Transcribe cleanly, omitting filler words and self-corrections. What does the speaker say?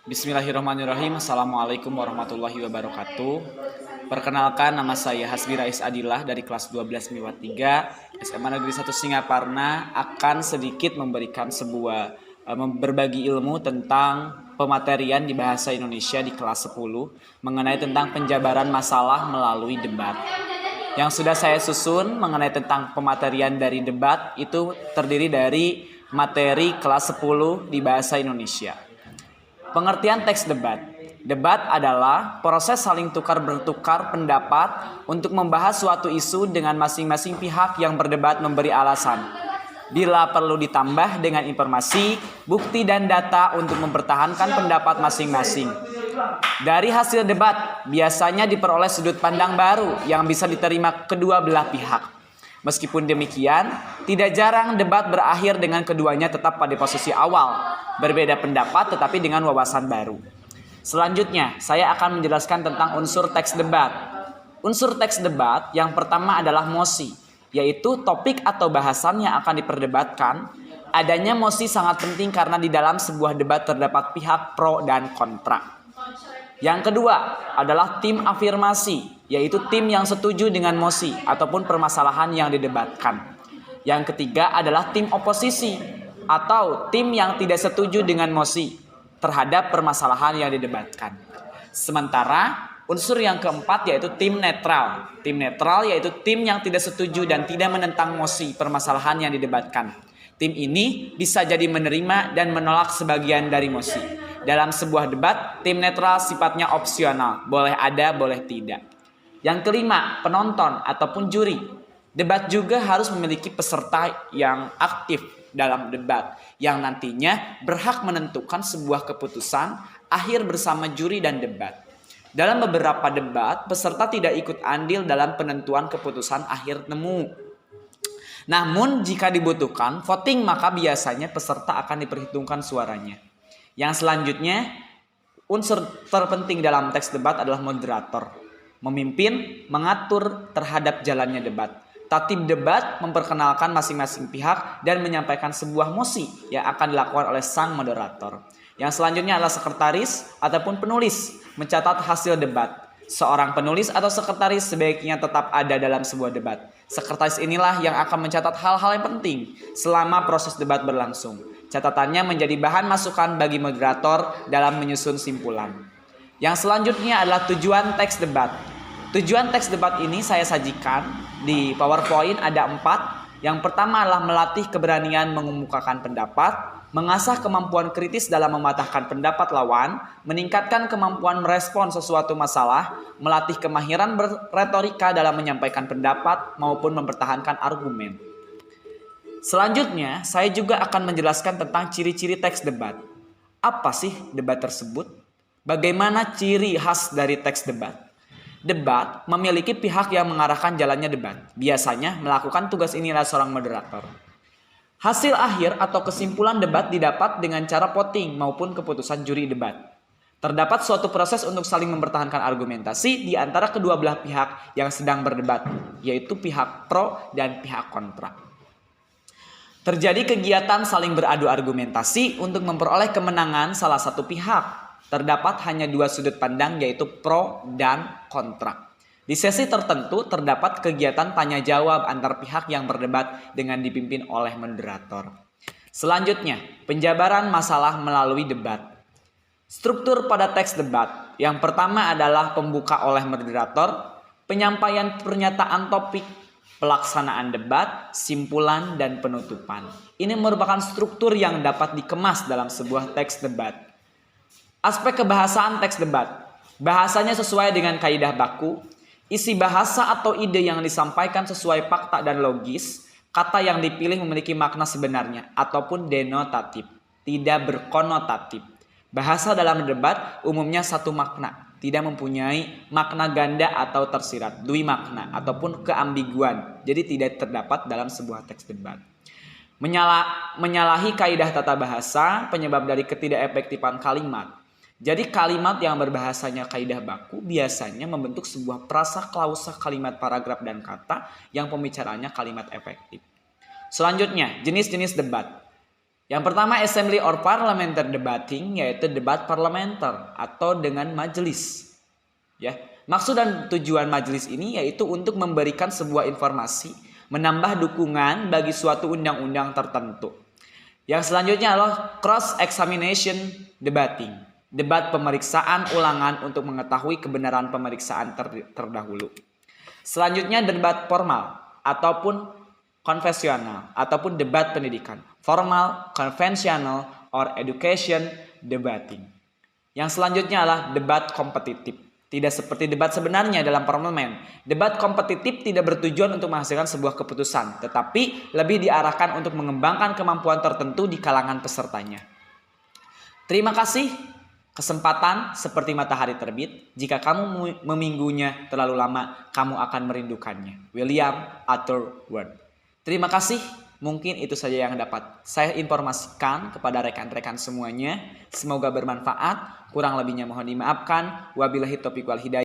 Bismillahirrahmanirrahim. Assalamualaikum warahmatullahi wabarakatuh. Perkenalkan, nama saya Hasbi Rais Adilah dari kelas 12 MIPA 3 SMA Negeri 1 Singaparna, akan sedikit memberikan berbagi ilmu tentang pematerian di bahasa Indonesia di kelas 10 mengenai tentang penjabaran masalah melalui debat. Yang sudah saya susun mengenai tentang pematerian dari debat itu terdiri dari materi kelas 10 di bahasa Indonesia. Pengertian teks debat. Debat adalah proses saling bertukar pendapat untuk membahas suatu isu dengan masing-masing pihak yang berdebat memberi alasan. Bila perlu ditambah dengan informasi, bukti dan data untuk mempertahankan pendapat masing-masing. Dari hasil debat, biasanya diperoleh sudut pandang baru yang bisa diterima kedua belah pihak. Meskipun demikian, tidak jarang debat berakhir dengan keduanya tetap pada posisi awal, berbeda pendapat tetapi dengan wawasan baru. Selanjutnya, saya akan menjelaskan tentang unsur teks debat. Unsur teks debat yang pertama adalah mosi, yaitu topik atau bahasan yang akan diperdebatkan. Adanya mosi sangat penting karena di dalam sebuah debat terdapat pihak pro dan kontra. Yang kedua adalah tim afirmasi, yaitu tim yang setuju dengan mosi ataupun permasalahan yang didebatkan. Yang ketiga adalah tim oposisi atau tim yang tidak setuju dengan mosi terhadap permasalahan yang didebatkan. Sementara unsur yang keempat yaitu tim netral. Tim netral yaitu tim yang tidak setuju dan tidak menentang mosi permasalahan yang didebatkan. Tim ini bisa jadi menerima dan menolak sebagian dari mosi. Dalam sebuah debat, tim netral sifatnya opsional, boleh ada, boleh tidak. Yang kelima, penonton ataupun juri. Debat juga harus memiliki peserta yang aktif dalam debat, yang nantinya berhak menentukan sebuah keputusan akhir bersama juri dan debat. Dalam beberapa debat, peserta tidak ikut andil dalam penentuan keputusan akhir temu. Namun jika dibutuhkan voting, maka biasanya peserta akan diperhitungkan suaranya. Yang selanjutnya, unsur terpenting dalam teks debat adalah moderator. Memimpin, mengatur terhadap jalannya debat. Tatib debat memperkenalkan masing-masing pihak dan menyampaikan sebuah mosi yang akan dilakukan oleh sang moderator. Yang selanjutnya adalah sekretaris ataupun penulis mencatat hasil debat. Seorang penulis atau sekretaris sebaiknya tetap ada dalam sebuah debat. Sekretaris inilah yang akan mencatat hal-hal yang penting selama proses debat berlangsung. Catatannya menjadi bahan masukan bagi moderator dalam menyusun simpulan. Yang selanjutnya adalah tujuan teks debat. Tujuan teks debat ini saya sajikan di PowerPoint ada 4. Yang pertama adalah melatih keberanian mengemukakan pendapat, mengasah kemampuan kritis dalam mematahkan pendapat lawan, meningkatkan kemampuan merespon sesuatu masalah, melatih kemahiran berretorika dalam menyampaikan pendapat maupun mempertahankan argumen. Selanjutnya, saya juga akan menjelaskan tentang ciri-ciri teks debat. Apa sih debat tersebut? Bagaimana ciri khas dari teks debat? Debat memiliki pihak yang mengarahkan jalannya debat. Biasanya melakukan tugas ini adalah seorang moderator. Hasil akhir atau kesimpulan debat didapat dengan cara voting maupun keputusan juri debat. Terdapat suatu proses untuk saling mempertahankan argumentasi di antara kedua belah pihak yang sedang berdebat, yaitu pihak pro dan pihak kontra. Terjadi kegiatan saling beradu argumentasi untuk memperoleh kemenangan salah satu pihak. Terdapat hanya dua sudut pandang yaitu pro dan kontra. Di sesi tertentu terdapat kegiatan tanya jawab antar pihak yang berdebat dengan dipimpin oleh moderator. Selanjutnya, penjabaran masalah melalui debat. Struktur pada teks debat. Yang pertama adalah pembuka oleh moderator, penyampaian pernyataan topik, pelaksanaan debat, simpulan, dan penutupan. Ini merupakan struktur yang dapat dikemas dalam sebuah teks debat. Aspek kebahasaan teks debat. Bahasanya sesuai dengan kaidah baku. Isi bahasa atau ide yang disampaikan sesuai fakta dan logis. Kata yang dipilih memiliki makna sebenarnya ataupun denotatif, tidak berkonotatif. Bahasa dalam debat umumnya satu makna, tidak mempunyai makna ganda atau tersirat, dui makna ataupun keambiguan. Jadi tidak terdapat dalam sebuah teks debat. Menyalahi kaidah tata bahasa penyebab dari ketidakefektifan kalimat. Jadi kalimat yang berbahasanya kaidah baku biasanya membentuk sebuah prasa klausa kalimat paragraf dan kata yang pembicaraannya kalimat efektif. Selanjutnya, jenis-jenis debat. Yang pertama assembly or parliamentary debating, yaitu debat parlementer atau dengan majelis. Ya, maksud dan tujuan majelis ini yaitu untuk memberikan sebuah informasi, menambah dukungan bagi suatu undang-undang tertentu. Yang selanjutnya adalah cross examination debating, debat pemeriksaan ulangan untuk mengetahui kebenaran pemeriksaan terdahulu. Selanjutnya debat formal ataupun konvensional ataupun debat pendidikan, formal, konvensional, or education debating. Yang selanjutnya adalah debat kompetitif. Tidak seperti debat sebenarnya dalam parlemen. Debat kompetitif tidak bertujuan untuk menghasilkan sebuah keputusan, tetapi lebih diarahkan untuk mengembangkan kemampuan tertentu di kalangan pesertanya. Terima kasih. Kesempatan seperti matahari terbit. Jika kamu meminggunya terlalu lama, kamu akan merindukannya. William Arthur Ward. Terima kasih. Mungkin itu saja yang dapat saya informasikan kepada rekan-rekan semuanya. Semoga bermanfaat. Kurang lebihnya mohon dimaafkan. Wabillahi taufiq wal hidayah.